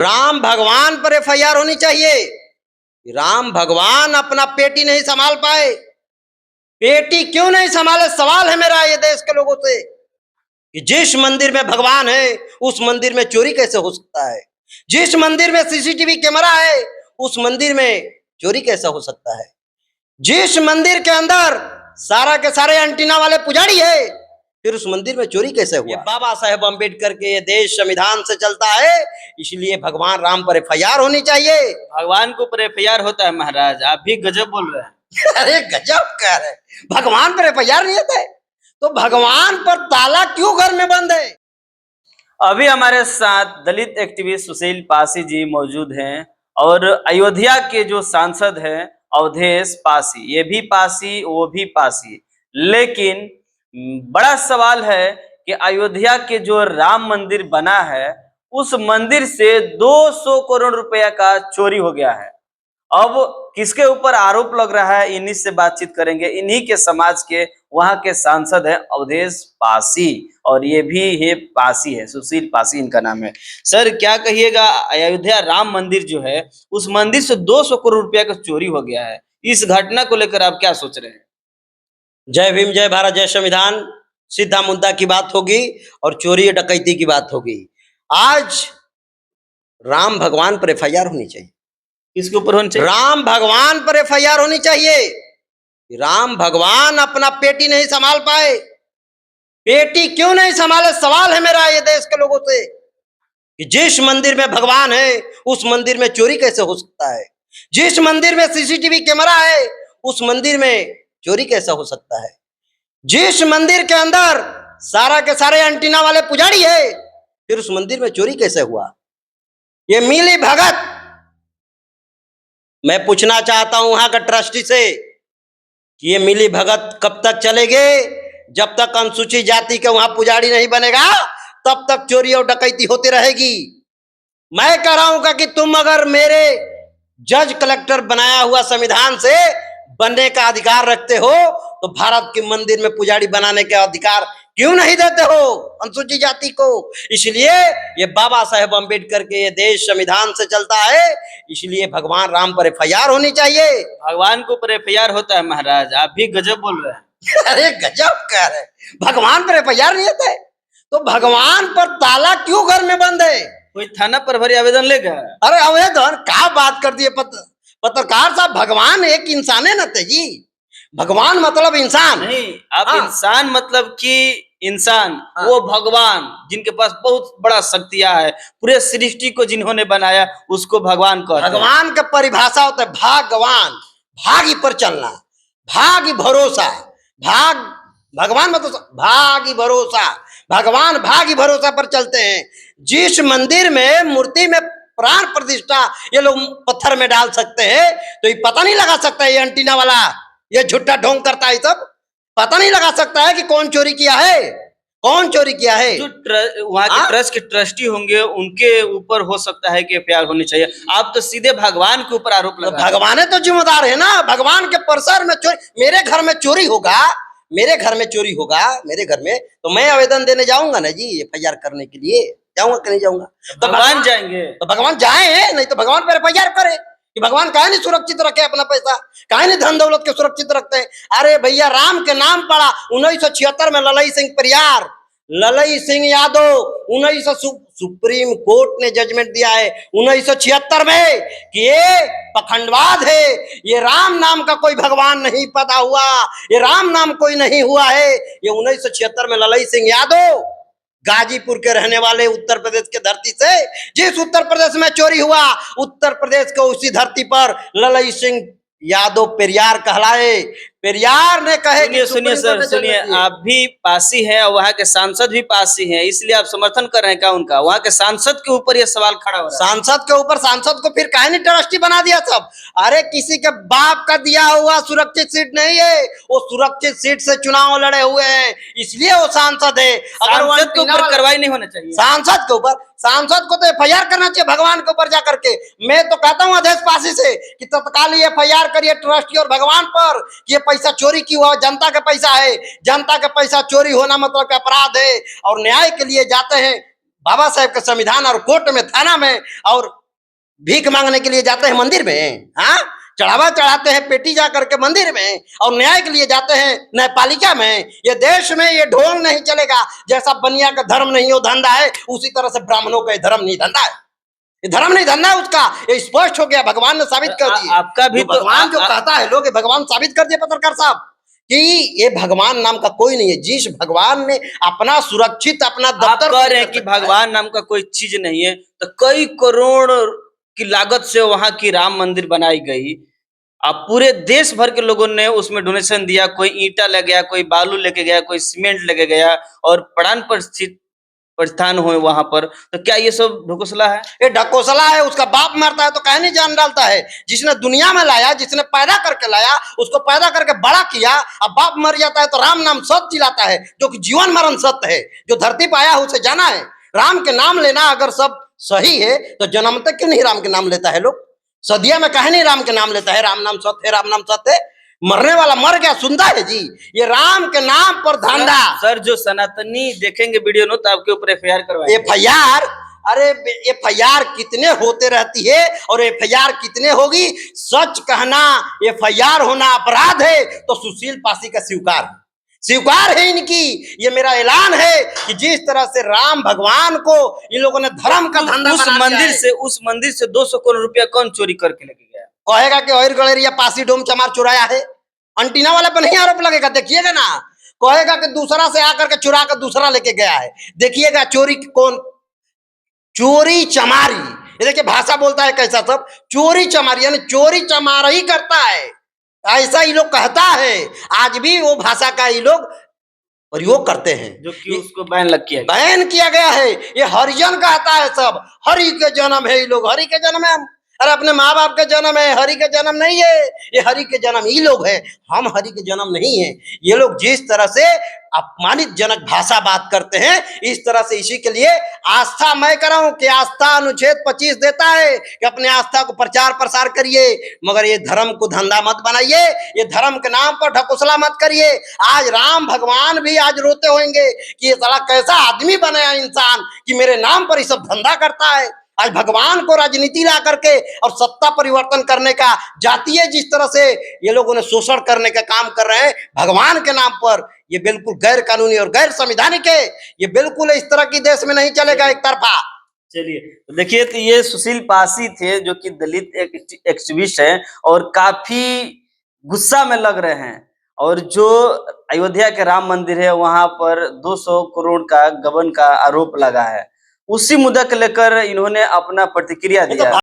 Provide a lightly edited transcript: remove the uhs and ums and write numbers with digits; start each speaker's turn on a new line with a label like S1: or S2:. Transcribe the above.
S1: राम भगवान पर एफआईआर होनी चाहिए। राम भगवान अपना पेटी नहीं संभाल पाए, पेटी क्यों नहीं संभाले? सवाल है मेरा ये देश के लोगों से कि जिस मंदिर में भगवान है उस मंदिर में चोरी कैसे हो सकता है? जिस मंदिर में सीसीटीवी कैमरा है उस मंदिर में चोरी कैसे हो सकता है? जिस मंदिर के अंदर सारा के सारे एंटीना वाले पुजारी है, फिर उस मंदिर में चोरी कैसे हुआ? ये बाबा साहेब अम्बेडकर के ये देश संविधान से चलता है, इसलिए भगवान राम पर एफआईआर होनी चाहिए।
S2: भगवान के ऊपर एफआईआर होता है महाराज, आप भी गजब बोल रहे हैं।
S1: अरे गजब कह रहे, भगवान पर एफआईआर नहीं होता है तो भगवान पर ताला क्यों घर में बंद है?
S2: अभी हमारे साथ दलित एक्टिविस्ट सुशील पासी जी मौजूद हैं और अयोध्या के जो सांसद हैं अवधेश पासी, ये भी पासी वो भी पासी। लेकिन बड़ा सवाल है कि अयोध्या के जो राम मंदिर बना है उस मंदिर से 200 करोड़ रुपया का चोरी हो गया है। अब किसके ऊपर आरोप लग रहा है, इन्हीं से बातचीत करेंगे। इन्हीं के समाज के वहां के सांसद है अवधेश पासी और ये भी है पासी है, सुशील पासी इनका नाम है। सर क्या कहिएगा, अयोध्या राम मंदिर जो है उस मंदिर से 200 करोड़ रुपया का चोरी हो गया है, इस घटना को लेकर आप क्या सोच रहे हैं?
S1: जय भीम, जय भारत, जय संविधान। सीधा मुद्दा की बात होगी और चोरी डकैती की बात होगी। आज राम भगवान पर एफआईआर होनी चाहिए।
S2: किसके ऊपर होनी चाहिए?
S1: राम भगवान पर एफआईआर होनी चाहिए। राम भगवान अपना पेटी नहीं संभाल पाए, पेटी क्यों नहीं संभाले? सवाल है मेरा ये देश के लोगों से कि जिस मंदिर में भगवान है उस मंदिर में चोरी कैसे हो सकता है? जिस मंदिर में सीसीटीवी कैमरा है उस मंदिर में चोरी कैसे हो सकता है? जिस मंदिर के अंदर सारा के सारे एंटीना वाले पुजारी है, फिर उस मंदिर में चोरी कैसे हुआ? ये मिली भगत, मैं पूछना चाहता हूं वहां का ट्रस्टी से कि ये मिली भगत कब तक चलेगे? जब तक अनुसूचित जाति के वहां पुजारी नहीं बनेगा तब तक चोरी और डकैती होती रहेगी। मैं कह रहा हूं कि तुम अगर मेरे जज कलेक्टर बनाया हुआ संविधान से बनने का अधिकार रखते हो तो भारत के मंदिर में पुजारी बनाने के अधिकार क्यों नहीं देते हो अनुसूचित जाति को? इसलिए ये बाबा साहेब अम्बेडकर के ये देश संविधान से चलता है, इसलिए भगवान राम पर एफआईआर होनी चाहिए।
S2: भगवान के ऊपर एफआईआर होता है महाराज, आप भी गजब बोल रहे हैं।
S1: अरे गजब कह रहे, भगवान पर एफआईआर नहीं होता है तो भगवान पर ताला क्यों घर में बंद है?
S2: कोई थाना प्रभारी आवेदन लेगा?
S1: अरे आवेदन क्या बात कर दिए पत्रकार साहब, भगवान एक इंसान है ना जी। भगवान मतलब इंसान
S2: नहीं, आप इंसान मतलब कि इंसान, वो भगवान जिनके पास बहुत बड़ा शक्तियां है, पूरे सृष्टि को जिन्होंने बनाया उसको भगवान कहते हैं।
S1: भगवान का परिभाषा होता है भगवान, भागी पर चलना, भागी भरोसा, भगवान मतलब भागी भरोसा, भगवान भागी भरोसा पर चलते हैं। जिस मंदिर में मूर्ति में प्राण प्रतिष्ठा ये लोग पत्थर में डाल सकते हैं तो ये पता नहीं लगा सकता है ये एंटीना वाला ये झूठा ढोंग करता है, सब पता नहीं लगा सकता है कि कौन चोरी किया है, कौन चोरी किया है?
S2: जो वहाँ के ट्रस्ट के ट्रस्टी होंगे उनके ऊपर हो सकता है कि एफआईआर होनी चाहिए। आप तो सीधे भगवान के ऊपर आरोप लगा।
S1: भगवान तो जिम्मेदार है ना, भगवान के परिसर में चोरी, मेरे घर में चोरी होगा, मेरे घर में चोरी होगा, मेरे घर में तो मैं आवेदन देने जाऊंगा ना जी, एफआईआर करने के लिए जाऊंगा कि नहीं जाऊंगा?
S2: तो भगवान जाएंगे,
S1: तो भगवान जाए, नहीं तो भगवान पर एफआईआर करे कि भगवान काहे नहीं सुरक्षित रखे अपना पैसा, काहे नहीं धन दौलत के सुरक्षित रखते हैं? अरे भैया राम के नाम पड़ा 1976 में ललई सिंह परियार, ललई सिंह यादव 1900 सुप्रीम कोर्ट ने जजमेंट दिया है 1976 में कि ये पखंडवाद है, ये राम नाम का कोई भगवान नहीं पैदा हुआ, ये राम नाम कोई नहीं हुआ है। ये 1976 में ललई सिंह यादव गाजीपुर के रहने वाले उत्तर प्रदेश के धरती से, जिस उत्तर प्रदेश में चोरी हुआ उत्तर प्रदेश के उसी धरती पर ललई सिंह यादव पेरियार कहलाए। पेरियार ने कहे
S2: सुनिए सर, सुनिए, आप भी पासी हैं और वहाँ के सांसद भी पासी हैं, इसलिए आप समर्थन कर रहे हैं क्या उनका? वहाँ के सांसद के ऊपर ये सवाल खड़ा हो रहा है।
S1: सांसद के ऊपर, सांसद को फिर काहे नहीं ट्रस्टी बना दिया सब? अरे किसी के बाप का दिया हुआ सुरक्षित सीट नहीं है, वो सुरक्षित सीट से चुनाव लड़े हुए हैं इसलिए वो सांसद है।
S2: सांसद के ऊपर कार्रवाई नहीं होना चाहिए?
S1: सांसद के ऊपर, सांसद को तो एफआईआर करना चाहिए भगवान के ऊपर जाकर के। मैं तो कहता हूँ अवधेश पासी से कि तत्काल एफआईआर करिए ट्रस्टी और भगवान पर कि ये पैसा चोरी की हुआ, जनता का पैसा है, जनता का पैसा चोरी होना मतलब का अपराध है और न्याय के लिए जाते हैं बाबा साहेब के संविधान और कोर्ट में, थाना में, और भीख मांगने के लिए जाते हैं मंदिर में, हाँ, चढ़ावा चढ़ाते हैं पेटी जा करके मंदिर में, और न्याय के लिए जाते हैं न्यायपालिका में। ये देश में ये ढोंग नहीं चलेगा। जैसा बनिया का धर्म नहीं हो धंधा है, उसी तरह से ब्राह्मणों का धर्म नहीं धंधा है। ये धर्म नहीं धंधा उसका, ये स्पष्ट हो गया, भगवान ने साबित कर दिया।
S2: आपका भी तो
S1: भगवान जो कहता है लोग, भगवान साबित कर दिए पत्रकार साहब कि ये भगवान नाम का कोई नहीं है। जिस भगवान ने अपना सुरक्षित अपना
S2: आप
S1: दफ्तर
S2: कह रहे हैं कि भगवान नाम का कोई चीज नहीं है, तो कई करोड़ की लागत से वहां की राम मंदिर बनाई गई। अब पूरे देश भर के लोगों ने उसमें डोनेशन दिया, कोई ईंटा ले गया, कोई बालू लेके गया, कोई सीमेंट लेके गया, और प्राण प्रतिष्ठान हुए वहां पर। तो क्या ये सब ढकोसला है?
S1: ये ढकोसला है। उसका बाप मरता है तो कहीं नहीं जान डालता है। जिसने दुनिया में लाया, जिसने पैदा करके लाया, उसको पैदा करके बड़ा किया, अब बाप मर जाता है तो राम नाम सत्य चिल्लाता है, जो कि जीवन मरण सत्य है। जो धरती पर आया उसे जाना है। राम के नाम लेना अगर सब सही है तो जन्म तक क्यों नहीं राम के नाम लेता है लोग? सदिया में कहीं नहीं राम के नाम लेता है। राम नाम सत्य है, राम नाम सत्य है। मरने वाला मर गया, सुनता है जी। ये राम के नाम पर धंधा।
S2: सर जो सनातनी देखेंगे वीडियो नो, तो आपके ऊपर FIR करवाएंगे।
S1: FIR, अरे FIR कितने होते रहती है और FIR कितने होगी? सच कहना, FIR होना अपराध है तो सुशील पासी का स्वीकार है इनकी। ये मेरा ऐलान है कि जिस तरह से राम भगवान को इन लोगों ने धर्म का धंधा
S2: उस मंदिर से 200 करोड़ रुपया कौन चोरी करके लेके गया?
S1: कहेगा कि और गलेरिया पासी डोम चमार चुराया है। अंटीना वाले पर नहीं आरोप लगेगा, देखिएगा ना। कहेगा कि दूसरा से आकर के चुरा कर दूसरा लेके गया है। देखिएगा चोरी कौन, चोरी चमारी। ये देखिए भाषा बोलता है कैसा सब, चोरी चमारी, यानी चोरी चमार ही करता है, ऐसा ये लोग कहता है। आज भी वो भाषा का ये लोग प्रयोग करते हैं,
S2: जो कि उसको बैन
S1: किया गया है। ये हरिजन कहता है सब, हरि के जन्म है। ये लोग हरि के जन्म है, अरे अपने माँ बाप के जन्म है, हरि के जन्म नहीं है। ये हरि के जन्म ये लोग है, हम हरि के जन्म नहीं है। ये लोग जिस तरह से अपमानित जनक भाषा बात करते हैं, इस तरह से इसी के लिए आस्था मैं कराऊं कि आस्था अनुच्छेद 25 देता है कि अपने आस्था को प्रचार प्रसार करिए, मगर ये धर्म को धंधा मत बनाइए। ये धर्म के नाम पर ढकोसला मत करिए। आज राम भगवान भी आज रोते होंगे कि ये साला कैसा आदमी बनाया इंसान कि मेरे नाम पर ये सब धंधा करता है। आज भगवान को राजनीति ला करके और सत्ता परिवर्तन करने का, जातीय जिस तरह से ये लोगों ने शोषण करने का काम कर रहे हैं भगवान के नाम पर, ये बिल्कुल गैर कानूनी और गैर संवैधानिक है। ये बिल्कुल इस तरह की देश में नहीं चलेगा एक तरफा।
S2: चलिए तो देखिए, तो ये सुशील पासी थे जो कि दलित एक्टिविस्ट हैं और काफी गुस्सा में लग रहे हैं। और जो अयोध्या के राम मंदिर है वहां पर 200 करोड़ का गबन का आरोप लगा है, उसी मुद्दा को लेकर इन्होंने अपना प्रतिक्रिया दिया।